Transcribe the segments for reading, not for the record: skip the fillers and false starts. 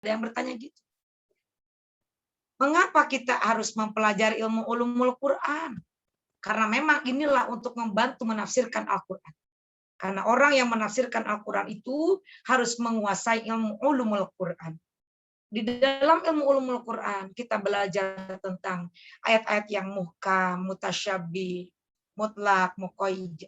yang bertanya gitu. Mengapa kita harus mempelajari ilmu ulumul Quran? Karena memang inilah untuk membantu menafsirkan Al-Quran. Karena orang yang menafsirkan Al-Quran itu harus menguasai ilmu ulumul Quran. Di dalam ilmu ulumul Quran kita belajar tentang ayat-ayat yang muhkam, mutasyabih, mutlak,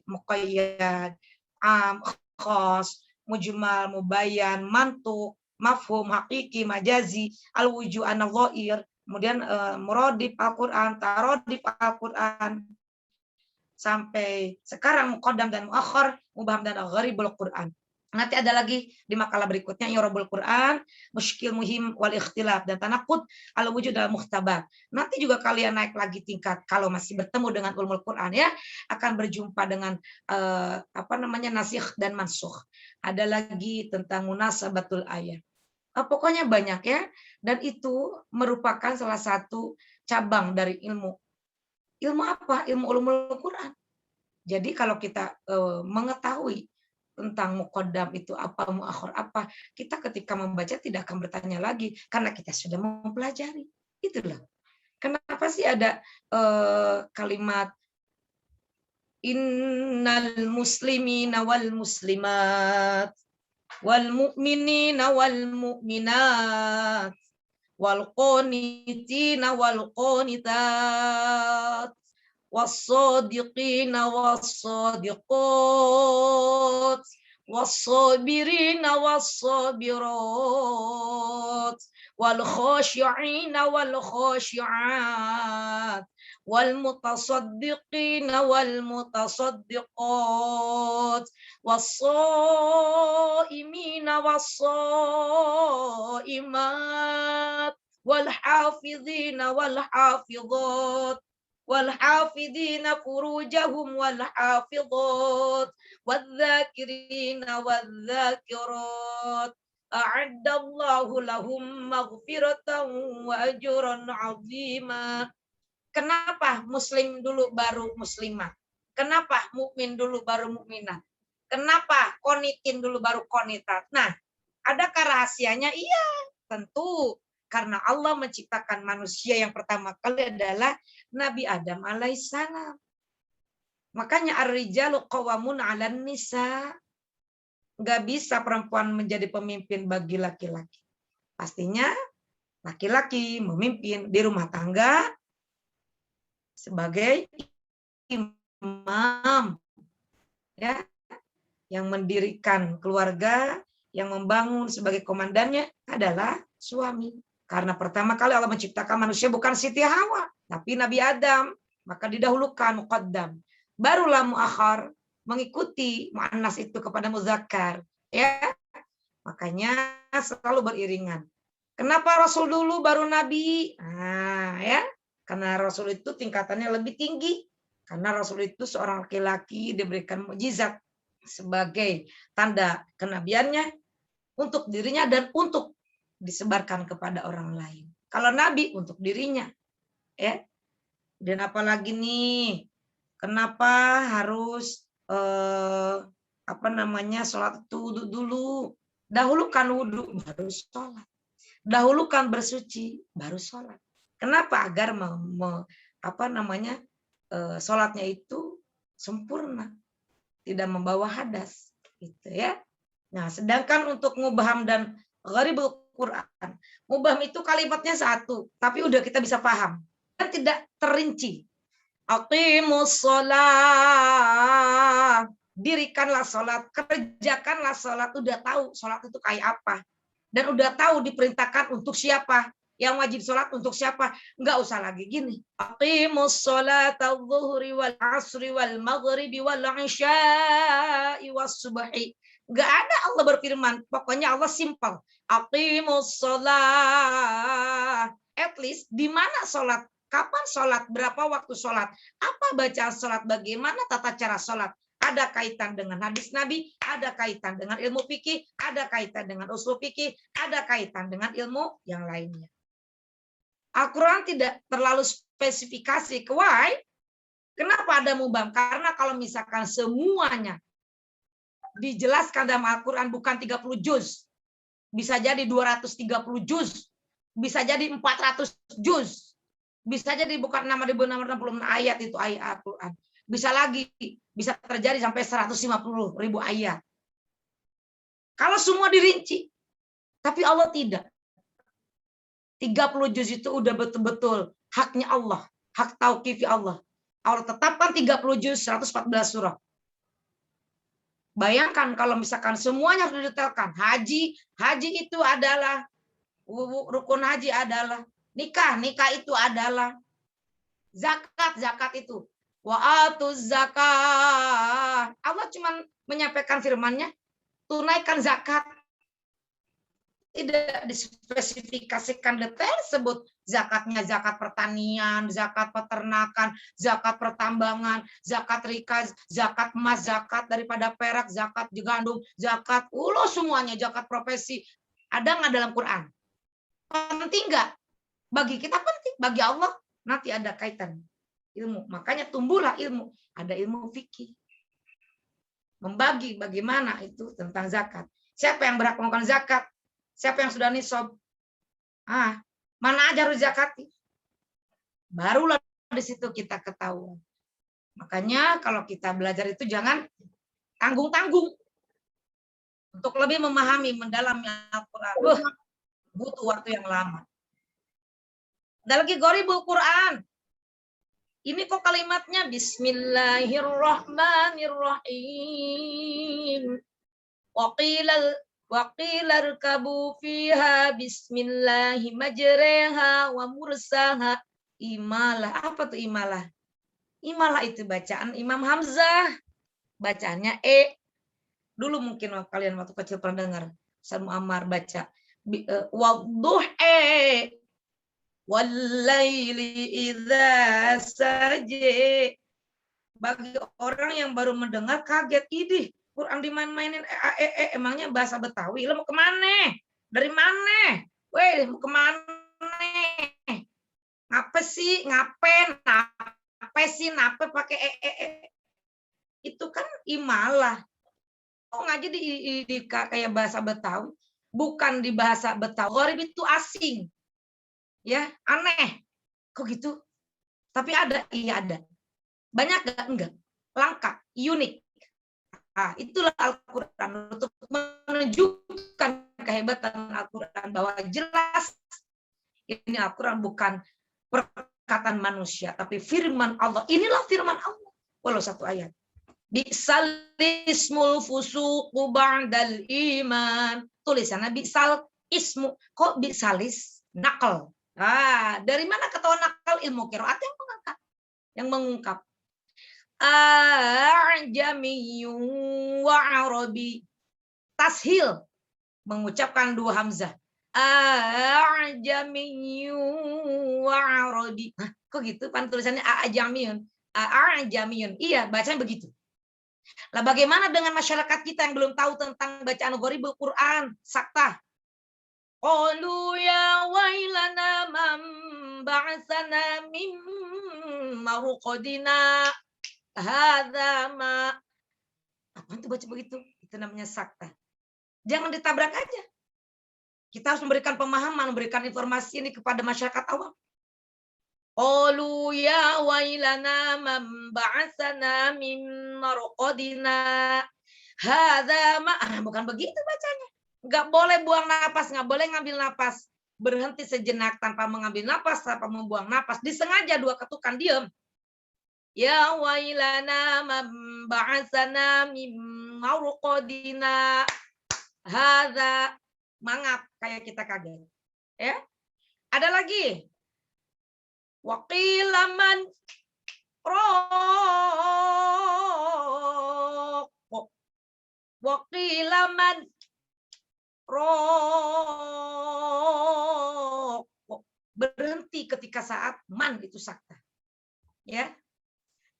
muqayyad, am, khas, mujmal, mubayyan, mantuk, mafhum, hakiki, majazi, al-wuju, an-nadhair, kemudian muradif Al-Quran, tarodif Al-Quran, sampai sekarang muqaddam dan muakhar, mubham dan gharibul Quran. Nanti ada lagi di makalah berikutnya i'rabul Quran, musykil muhim wal ikhtilaf dan tanaqud al wujud al muhtabar. Nanti juga kalian naik lagi tingkat kalau masih bertemu dengan ulumul Quran ya, akan berjumpa dengan nasikh dan mansukh. Ada lagi tentang munasabatul ayat. Pokoknya banyak ya, dan itu merupakan salah satu cabang dari ilmu. Ilmu apa? Ilmu ulumul Quran. Jadi kalau kita mengetahui tentang muqaddam itu apa, muakhir apa, kita ketika membaca tidak akan bertanya lagi karena kita sudah mempelajari. Itulah. Kenapa sih ada kalimat innal muslimina wal muslimat wal mu'minina wal mu'minat wal qanitina wal qanitat والصادقين والصادقات والصابرين والصابرات والخاشعين والخاشعات والمتصدقين والمتصدقات والصائمين والصائمات والحافظين والحافظات والحافظين فروجهم والحافظات والذاكرين والذاكرات أعد الله لهم مغفرة وأجرا عظيما. Kenapa muslim dulu baru muslimah? Kenapa mukmin dulu baru mukminah? Kenapa qonitin dulu baru qonitat? Nah, adakah rahasianya? Iya, tentu. Karena Allah menciptakan manusia yang pertama kali adalah Nabi Adam alaihissalam. Makanya ar-rijalu qawwamun 'alan nisa. Enggak bisa perempuan menjadi pemimpin bagi laki-laki. Pastinya laki-laki memimpin di rumah tangga sebagai imam, ya, yang mendirikan keluarga, yang membangun sebagai komandannya adalah suami. Karena pertama kali Allah menciptakan manusia bukan Siti Hawa, tapi Nabi Adam. Maka didahulukan muqaddam. Barulah muakhar mengikuti muannas itu kepada muzakkar. Ya, makanya selalu beriringan. Kenapa Rasul dulu baru Nabi? Nah, ya, karena Rasul itu tingkatannya lebih tinggi. Karena Rasul itu seorang laki-laki diberikan mukjizat sebagai tanda kenabiannya untuk dirinya dan untuk disebarkan kepada orang lain. Kalau Nabi untuk dirinya, ya. Dan apalagi nih, kenapa harus sholat itu wudhu dulu? Dahulukan wudhu baru sholat. Dahulukan bersuci baru sholat. Kenapa? Agar sholatnya itu sempurna, tidak membawa hadas, gitu ya. Nah, sedangkan untuk mubham dan gharibul Quran, mubham itu kalimatnya satu, tapi udah kita bisa paham dan tidak terinci. Aqimus sholat, dirikanlah sholat, kerjakanlah sholat, udah tahu sholat itu kayak apa, dan udah tahu diperintahkan untuk siapa, yang wajib sholat untuk siapa. Enggak usah lagi gini, aqimus sholat adh-dhuhri wal asri wal maghribi wal isya'i was subhi. Enggak ada Allah berfirman, pokoknya Allah simpel. Aqimus sholat. At least di mana sholat, kapan sholat, berapa waktu sholat, apa bacaan sholat, bagaimana tata cara sholat. Ada kaitan dengan hadis Nabi, ada kaitan dengan ilmu fikih, ada kaitan dengan usul fikih, ada kaitan dengan ilmu yang lainnya. Al-Quran tidak terlalu spesifikasi. Why? Kenapa ada mubham? Karena kalau misalkan semuanya dijelaskan dalam Al-Quran bukan 30 juz. bisa jadi 230 juz, bisa jadi 400 juz, bisa jadi bukan 6.666 ayat itu ayat Al-Quran. Bisa lagi, bisa terjadi sampai 150.000 ayat. Kalau semua dirinci, tapi Allah tidak. 30 juz itu udah betul-betul haknya Allah, hak tauqifi Allah. Allah tetapkan 30 juz 114 surah. Bayangkan kalau misalkan semuanya harus didetailkan. Haji itu adalah rukun haji adalah nikah itu adalah zakat itu wa atuz zakat. Allah cuma menyampaikan firman-Nya, tunaikan zakat. Tidak dispesifikasikan detail, sebut zakatnya zakat pertanian, zakat peternakan, zakat pertambangan, zakat rikaz, zakat emas, zakat daripada perak, zakat gandum, zakat semuanya, zakat profesi. Ada nggak dalam Quran? Penting nggak? Bagi kita penting, bagi Allah nanti ada kaitan ilmu. Makanya tumbuhlah ilmu. Ada ilmu fikih. Membagi bagaimana itu tentang zakat. Siapa yang berhak melakukan zakat? Siapa yang sudah nisab? Mana aja harus zakati. Barulah di situ kita ketahuan. Makanya kalau kita belajar itu jangan tanggung-tanggung. Untuk lebih memahami, mendalami Al-Quran. Butuh waktu yang lama. Ada lagi Gharibul Quran. Ini kok kalimatnya Bismillahirrahmanirrahim. Waqila rkabu fiha bismillahi majreha wa mursaha. Imalah. Apa tuh imalah? Imalah itu bacaan Imam Hamzah. Bacaannya Dulu mungkin kalian waktu kecil pernah dengar Ustaz Muammar baca wadduhi wallaili idza saje. Bagi orang yang baru mendengar kaget, idih Quran dimain-mainin emangnya bahasa Betawi, lo mau kemana? Dari mana? Weh, mau kemana? Ngapa sih? Ngapain? Apa sih? Ngapa pakai Itu kan imalah. Oh, ngaji di kayak bahasa Betawi, bukan di bahasa Betawi. Gharib itu asing. Ya, aneh. Kok gitu? Tapi ada, iya ada. Banyak enggak? Langka, unik. Itulah Al-Quran untuk menunjukkan kehebatan Al-Quran bahwa jelas ini Al-Quran bukan perkataan manusia tapi firman Allah. Inilah firman Allah. Walau satu ayat. Bi'sal ismul fusuqu ba'dal iman. Tulisannya bi'sal ismu. Kok bi'salis? Nakal. Dari mana ketahuan nakal? Ilmu qiraat yang mengungkap. A'jamiyyun wa arabi. Tashil, mengucapkan dua hamzah. A'jamiyyun wa arabi. Kok gitu? Pan tulisannya a'jamiyyun. A'jamiyyun. Iya, bacanya begitu. Lah bagaimana dengan masyarakat kita yang belum tahu tentang bacaan Gharibul Quran? Saktah. Qalu ya wailana man ba'atsana min marqadina. Hadza ma. Apa itu baca begitu? Itu namanya sakta. Jangan ditabrak aja. Kita harus memberikan pemahaman, memberikan informasi ini kepada masyarakat awam. Qalu ya wailana man ba'atsana min marqadina. Hadza ma. Bukan begitu bacanya. Enggak boleh buang napas, enggak boleh ngambil napas. Berhenti sejenak tanpa mengambil napas, tanpa membuang napas. Disengaja dua ketukan, diam. Ya wailana man ba'atsana min marqadina. Hadza. Mangap kayak kita kaget. Ya. Ada lagi. Waqila man raq. Waqila man raq. Berhenti ketika saat man itu sakta. Ya.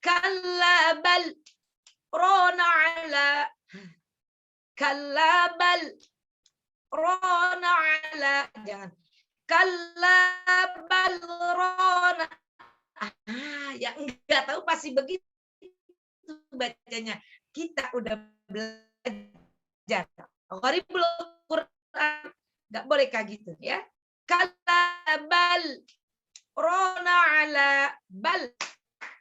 Kallabal rona ala. Kallabal rona ala. Jangan. Kallabal rona. Ya enggak tahu pasti begitu bacanya. Kita udah belajar. Gharibul Quran Nggak boleh kayak gitu ya. Kala bal rona ala bal.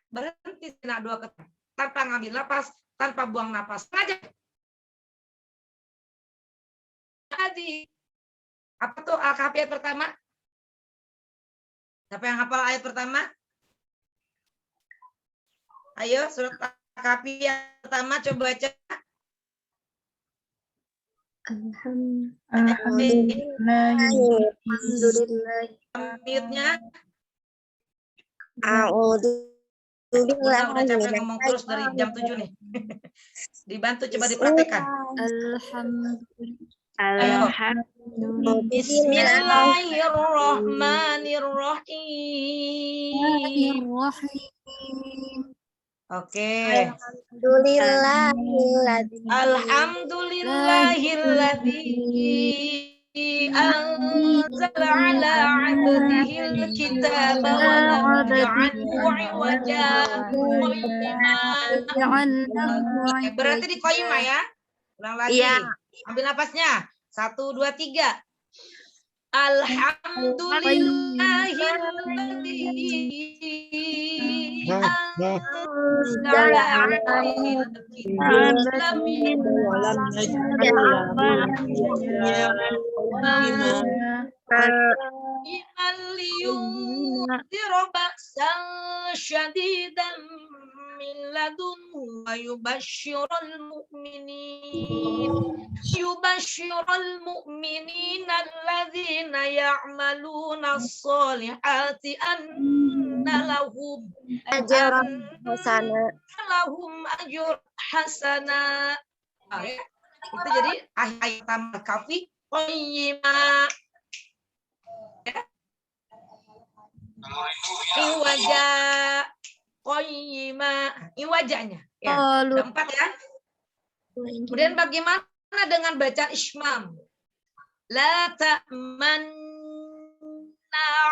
Berhenti sejenak 2 kata. Tanpa ngambil napas, tanpa buang napas. Aja. Tadi. Apa tuh Al-Kahfi ayat pertama? Siapa yang hafal ayat pertama? Ayo, surat Al-Kahfi yang pertama coba baca. Alhamdulillah. Mute-nya. A'udzu Bunda udah capek ngomong terus dari jam 7 nih. Dibantu coba dipraktekkan. Bismillahirrahmanirrahim. Oke. Alhamdulillahilladzi anzala ala 'abdihil kitaba wa lam yaj'alhu 'iwajan. Berarti di qayyimah ya. Ulang lagi. Ambil napasnya. 1, 2, 3. Alhamdulillahilladzi anzala 'abdihil kitaba wa lam liyunzira ba'san syadidan min ladunhu wa yubashshiral mu'minina alladzina ya'maluna as-solihati anna lahum ajran hasana. Itu jadi ayat pertama Kahfi qayyimah. Iwaja qayyimah. Iwajanya ya. Ada 4 ya. Kemudian bagaimana dengan bacaan ismam? La ta'manna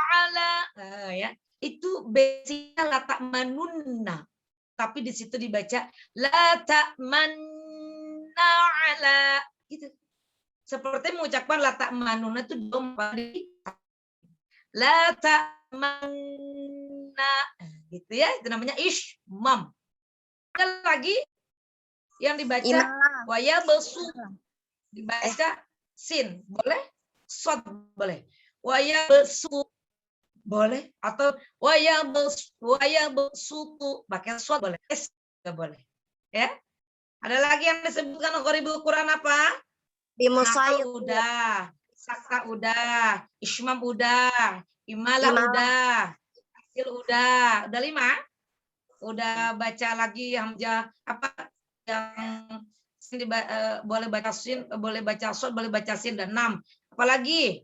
ala ya. Itu basicnya la ta'manunna. Tapi di situ dibaca la ta'manna ala gitu. Seperti mengucapkan la ta'manunna itu la ta'manna gitu ya. Itu namanya ismam. Ada lagi yang dibaca waya besu, dibaca sin boleh, sod boleh, waya besu boleh, atau waya besutu pakai sod boleh, es juga boleh ya. Ada lagi yang disebutkan Gharibul Quran apa? Nakal udah, sakta udah, ismam udah, imalah udah, hasil udah 5. Udah baca lagi hamzah apa yang boleh baca sin, boleh baca sod, boleh baca sin, dan 6. Apalagi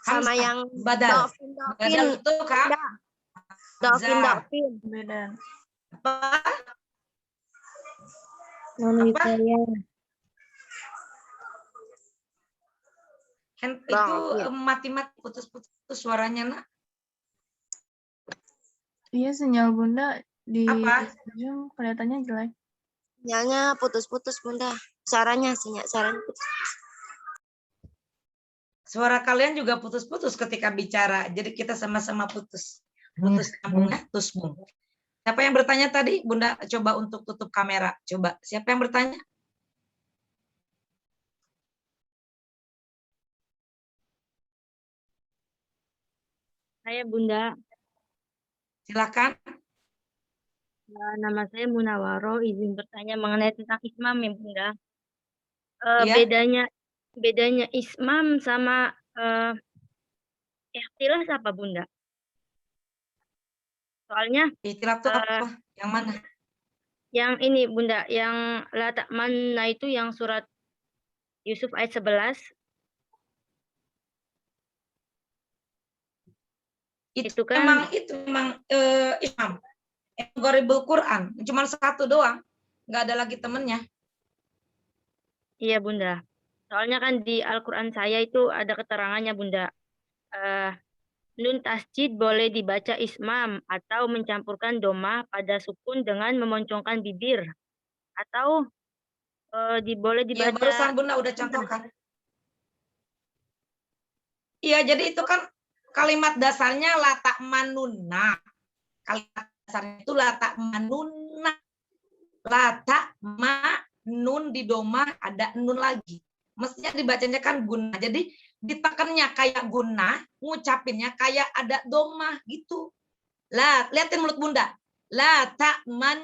sama yang badal. Badal itu Kak. Dofin. Apa? Itu mati-mati putus-putus suaranya nak. Iya, sinyal Bunda di Apa? Zoom kelihatannya jelek. Sinyalnya putus-putus Bunda. Suaranya putus. Suara kalian juga putus-putus ketika bicara. Jadi kita sama-sama putus. Putus nyambungnya, tusbung. Siapa yang bertanya tadi? Bunda coba untuk tutup kamera. Coba. Siapa yang bertanya? Saya Bunda. Silakan. Nama saya Munawaro, izin bertanya mengenai tentang ismam ya Bunda. Iya. Bedanya ismam sama ikhtilas apa Bunda? Soalnya Ikhtilaf itu apa? Yang mana? Yang ini Bunda, yang la ta'manna itu yang surat Yusuf ayat 11. Itu kan memang Imam Gharibul Quran, cuma 1 doang, nggak ada lagi temennya. Iya Bunda, soalnya kan di Al-Quran saya itu ada keterangannya Bunda, nun tasjid boleh dibaca ismam atau mencampurkan domah pada sukun dengan memoncongkan bibir, atau boleh dibaca. Iya, barusan Bunda udah contohkan. Iya, jadi itu kan kalimat dasarnya la ta'manunna. Kalimat dasarnya itu la ta'manunna. La ta'manun di domah ada nun lagi. Mestinya dibacanya kan guna. Jadi ditekannya kayak guna, ngucapinnya kayak ada domah gitu. La, liatin mulut Bunda. La ta'manna.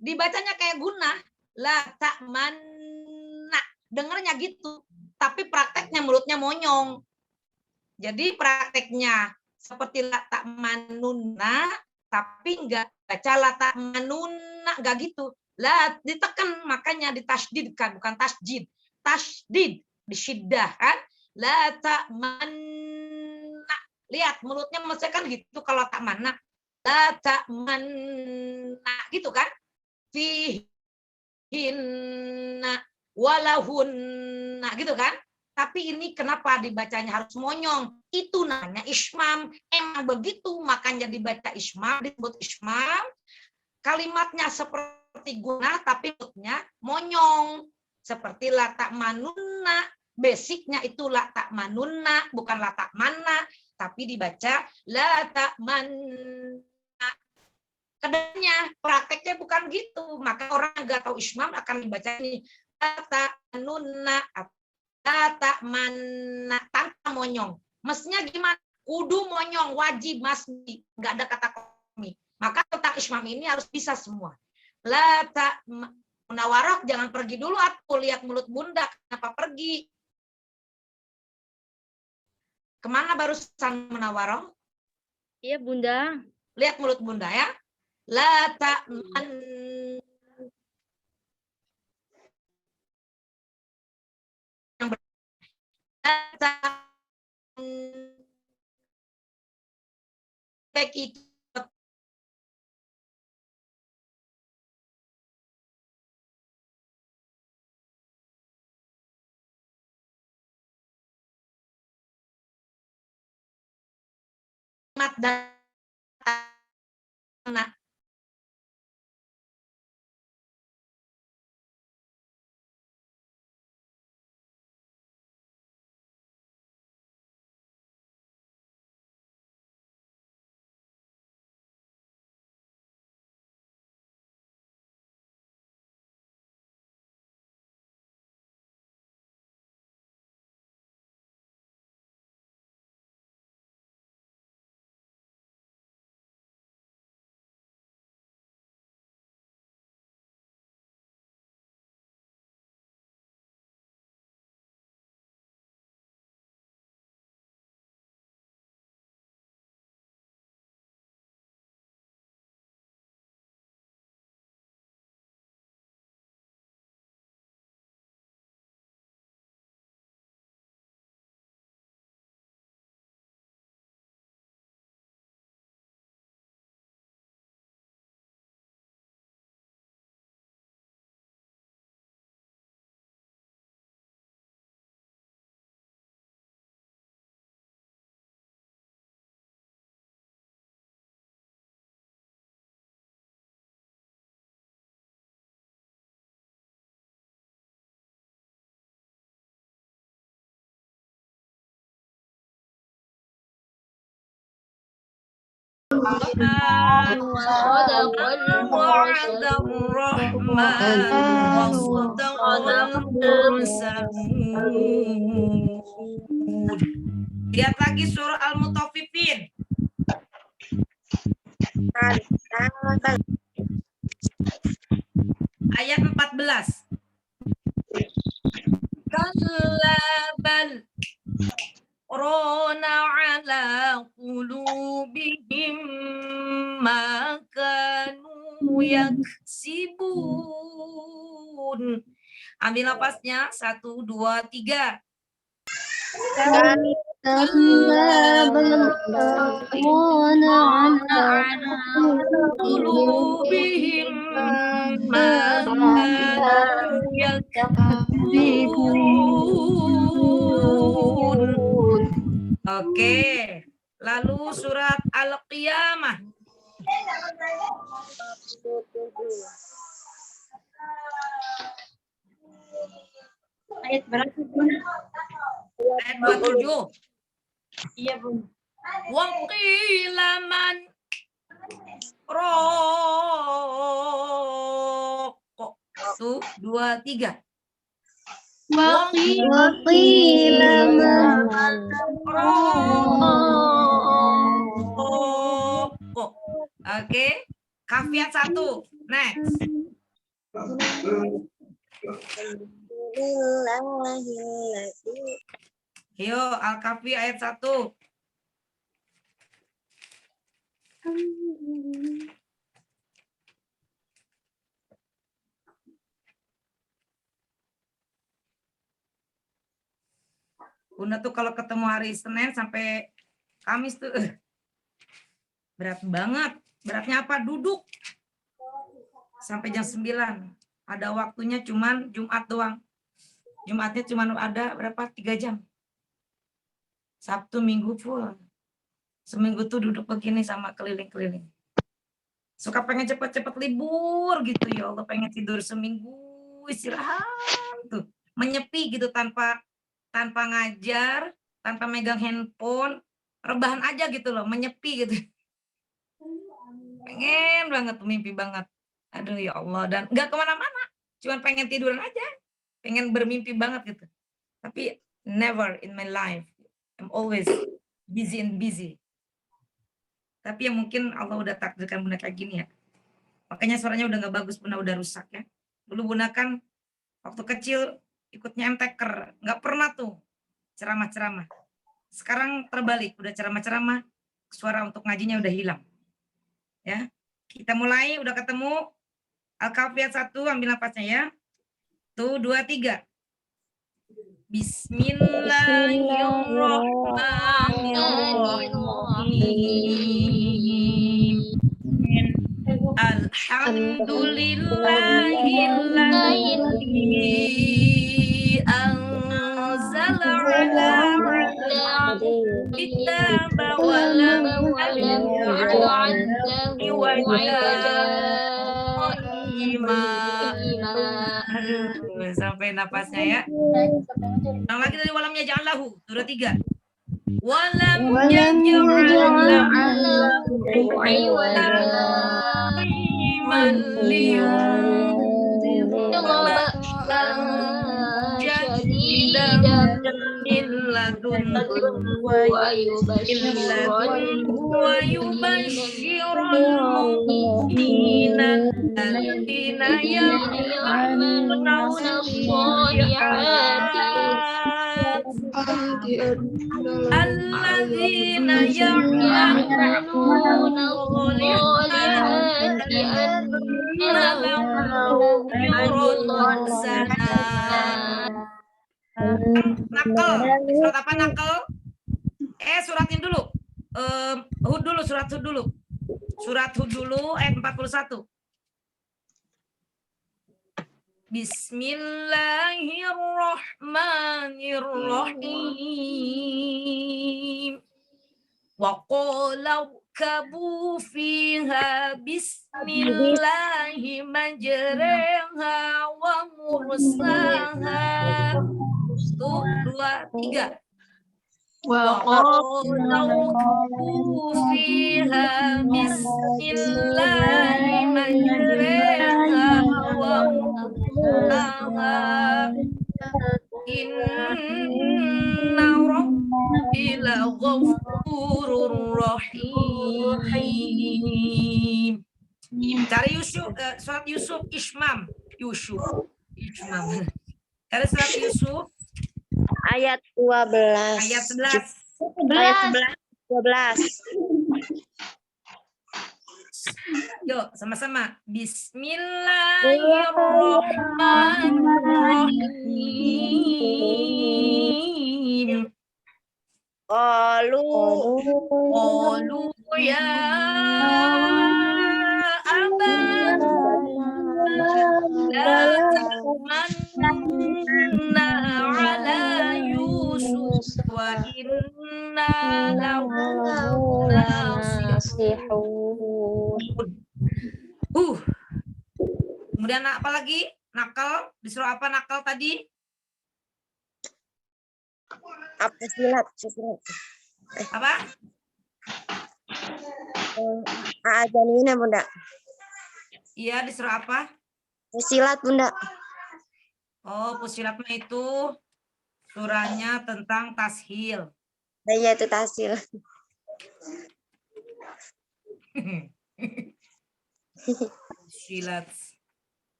Dibacanya kayak guna. La ta'manna. Dengernya gitu. Tapi prakteknya mulutnya monyong. Jadi prakteknya seperti la ta'manunna, tapi enggak baca la ta'manunna, enggak gitu. La ditekan, makanya ditasydidkan, bukan tasjid. Tasydid, disyiddah kan. La ta'manna. Lihat mulutnya maksudnya kan gitu kalau ta'manna. La ta'manna gitu kan. Fihinna walahunna gitu kan. Tapi ini kenapa dibacanya harus monyong? Itu namanya ismam. Emang begitu, makanya dibaca ismam, disebut ismam. Kalimatnya seperti guna, tapi mulutnya monyong. Seperti la ta'manunna. Basicnya itu la ta'manunna, bukan la ta'manna. Tapi dibaca la ta'manna. Kedennya, prakteknya bukan gitu. Maka orang yang nggak tahu ismam akan dibaca ini la ta'manunna. Ta'manna tanpa monyong. Mestinya gimana? Kudu monyong, wajib, masbi. Nggak ada kata komi. Maka tentang ismam ini harus bisa semua. La Munawarah jangan pergi dulu. Aku lihat mulut Bunda. Kenapa pergi? Kemana barusan Munawarah? Iya, Bunda. Lihat mulut Bunda ya. La ta'man. Itu dan Lihat lagi surah Al-Mutaffifin. Ayat 14. Kallabal rona ala qulubihim ma kanu yaksibun. Ambil napasnya 1, 2, 3. Qulubihim ma kanu yaksibun. Oke, lalu surat Al-Qiyamah. Ayat berapa, Bunda? Ayat 27. Iya, Bun. Waqila man rokok. 1, 2, 3. Waqila man Rokok. Oke. Kafiat 1. Next. Yo, Al-Kafi ayat 1. Bunda tuh kalau ketemu hari Senin sampai Kamis tuh berat banget. Beratnya apa? Duduk. Sampai jam 9. Ada waktunya cuman Jumat doang. Jumatnya cuman ada berapa? 3 jam. Sabtu, Minggu full. Seminggu tuh duduk begini sama keliling-keliling. Suka pengen cepet-cepet libur gitu ya Allah. Pengen tidur seminggu, istirahat tuh. Menyepi gitu tanpa ngajar, tanpa megang handphone, rebahan aja gitu loh, menyepi gitu. Pengen banget, mimpi banget. Aduh ya Allah, dan nggak kemana-mana, cuma pengen tiduran aja, pengen bermimpi banget gitu. Tapi never in my life, I'm always busy and busy. Tapi ya mungkin Allah udah takdirkan Bunda kayak gini ya. Makanya suaranya udah nggak bagus, Bunda udah rusak ya. Dulu Bunda kan waktu kecil ikutnya MTker, nggak pernah tuh ceramah-ceramah. Sekarang terbalik, udah ceramah-ceramah, suara untuk ngajinya udah hilang. Ya, kita mulai, udah ketemu. Al-Kahfi 1, ambil nafasnya ya. Tuh, 2, 3. Bismillahirrahmanirrahim. Alhamdulillahilladzi anzala ala kitaba wa lam yaj'al Aduh, sampai napasnya ya. Yang lagi dari walam yaj'alahu. 2, 3. Walam yaj'alahu iman alladzina ya'maluna nakal. Surat apa nakal? Suratin dulu. Hud dulu, surat Hud dulu. Surat Hud dulu ayat 41. Bismillahirrahmanirrahim. Wa qala kabu fiha bismillahi majraha wa mursaha. 1, 2, 3. Wa qala kabu fiha bismillahi majraha wa mursaha. Inna rabbi laghafurur rahim. Cari Yusuf, surat Yusuf Ishmam. Cari surat Yusuf ayat 12. ayat 11. Ayat 12. Yuk, sama-sama. Bismillahirrahmanirrahim. Qalu ya abana la tamanna ala Yusuf wa inna lahu nasihun. Kemudian apa lagi? Nakal, disuruh apa nakal tadi? Apa silat? Apa? Ajanina Bunda. Iya, di surah apa? Silat Bunda. Oh, Fussilat mah itu surahnya tentang tashil. Iya itu tahsil. Fussilat.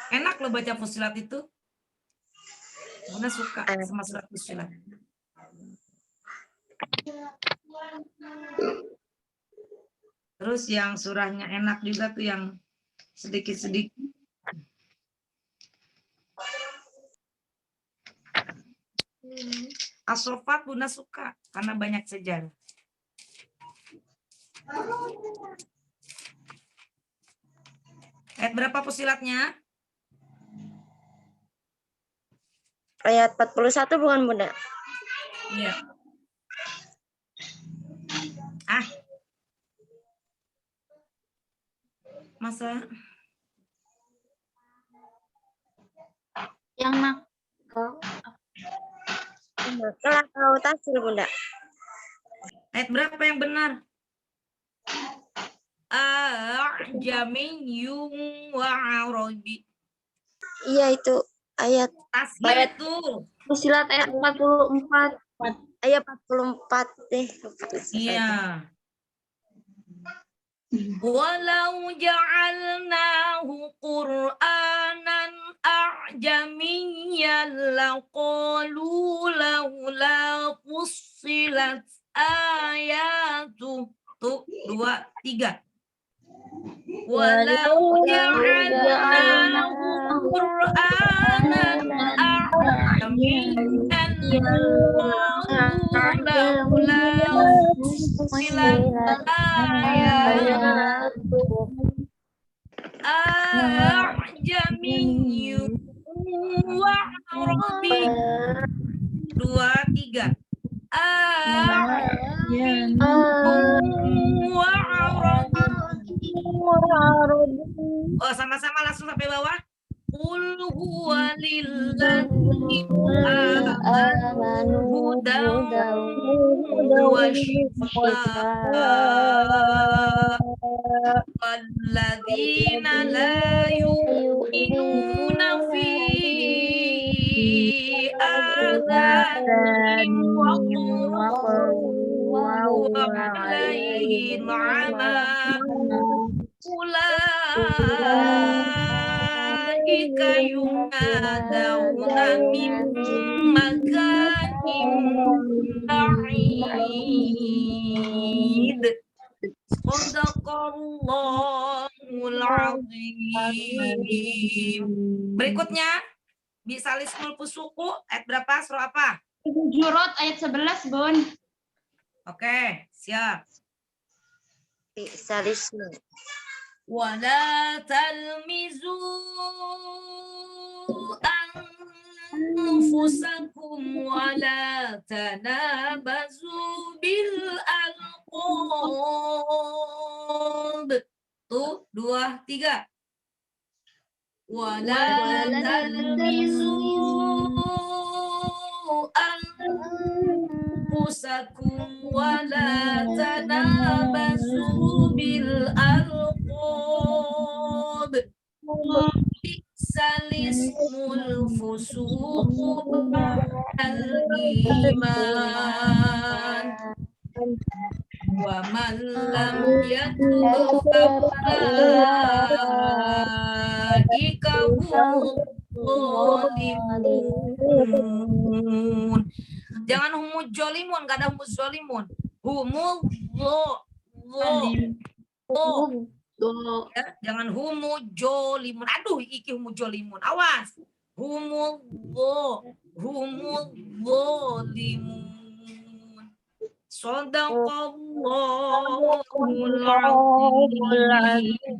Enak loh baca Fussilat itu. Bunda suka sama surat Fussilat. Terus yang surahnya enak juga tuh yang sedikit-sedikit. As-Sofat Bunda suka karena banyak sejarah. Ayat berapa Fussilatnya? Ayat 41 bukan Bunda? Iya. Ah. Masa Yang nak. Kalau tahu tahsil Bunda. ayat berapa yang benar? A'jamiyyun wa arabi. Iya itu ayat Tashil itu. Fussilat ayat 44. ayat 44 deh. Iya. Walau ja'alnahu Qur'anan a'jamiyyan laqalu laula fussilat ayatu. Tuh, 2, 3. Walau ja'alnahu Qur'anan a'jamiyyan laqalu laula fussilat ayatu. A'jamiyyun wa arabi. 2, 3. A'jamiyyun wa arabi. Oh, sama-sama langsung sampai bawah. Qul huwa lilladzina amanu hudan wa shifaa walladzina la yu'minuna fi adanihim waqrun wa alaihim ama ulaika yunadawna min makanin ba'id. Shadaqallahul azim. Berikutnya Bisalismul Fusuku ayat berapa? Surah apa? Jurat ayat 11, Bun. Oke, siap. Bisalisme. Wala talmizu anfusakum wala tanabazu bil alqab. Tuh, 2, 3. Wala talmizu anfusakum wala tanabazu bil alqab. Bi'salismul fusuqu ba'dal iman. Wa man lam yatub faulaika humuz zalimun. Jangan humuz zalimun, enggak ada humuz zalimun. Humuz ya, jangan humuz zalimun. Aduh, iki humuz zalimun. Awas. Humuz zalimun. Shadaqallahul azim.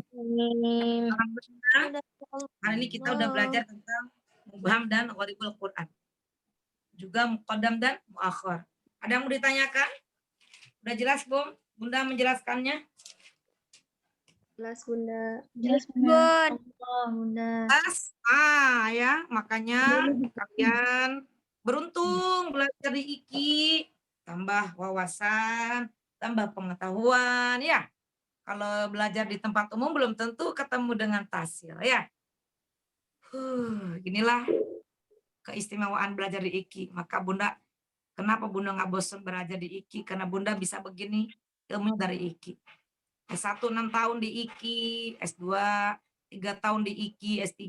Hari ini kita udah belajar tentang mubham dan gharibul Quran. Juga muqaddam dan muakhar. Ada yang mau ditanyakan? Udah jelas, Bung? Bunda menjelaskannya? Jelas Bunda. Jelas, Bun. Bunda. Jelas? Ya, makanya kalian Beruntung belajar di IKI, tambah wawasan, tambah pengetahuan ya. Kalau belajar di tempat umum belum tentu ketemu dengan tahsil ya. Inilah keistimewaan belajar di IKI. Maka Bunda, kenapa Bunda nggak bosan belajar di IKI? Karena Bunda bisa begini ilmu dari IKI. S1 6 tahun di IKI, S2 3 tahun di IKI, S3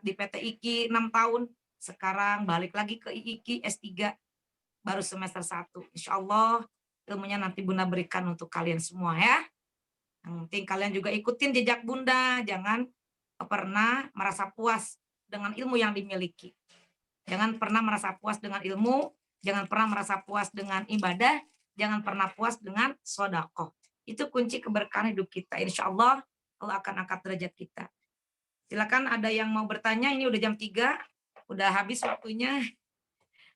di PT IKI 6 tahun. Sekarang balik lagi ke IKI S3 baru semester 1. Insya Allah ilmunya nanti Bunda berikan untuk kalian semua ya. Yang penting kalian juga ikutin jejak Bunda. Jangan pernah merasa puas dengan ilmu yang dimiliki. Jangan pernah merasa puas dengan ilmu. Jangan pernah merasa puas dengan ibadah. Jangan pernah puas dengan sedekah. Itu kunci keberkahan hidup kita. Insya Allah Allah akan angkat derajat kita. Silakan ada yang mau bertanya. Ini udah jam 3. Udah habis waktunya.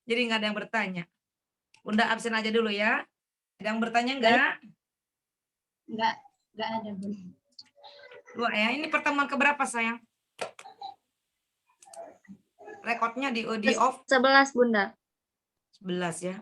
Jadi nggak ada yang bertanya. Bunda absen aja dulu ya. Ada yang bertanya enggak? Enggak ada, Bun. Dua ya. Ini pertemuan keberapa sayang? Rekodnya di off 11 Bunda. 11 ya.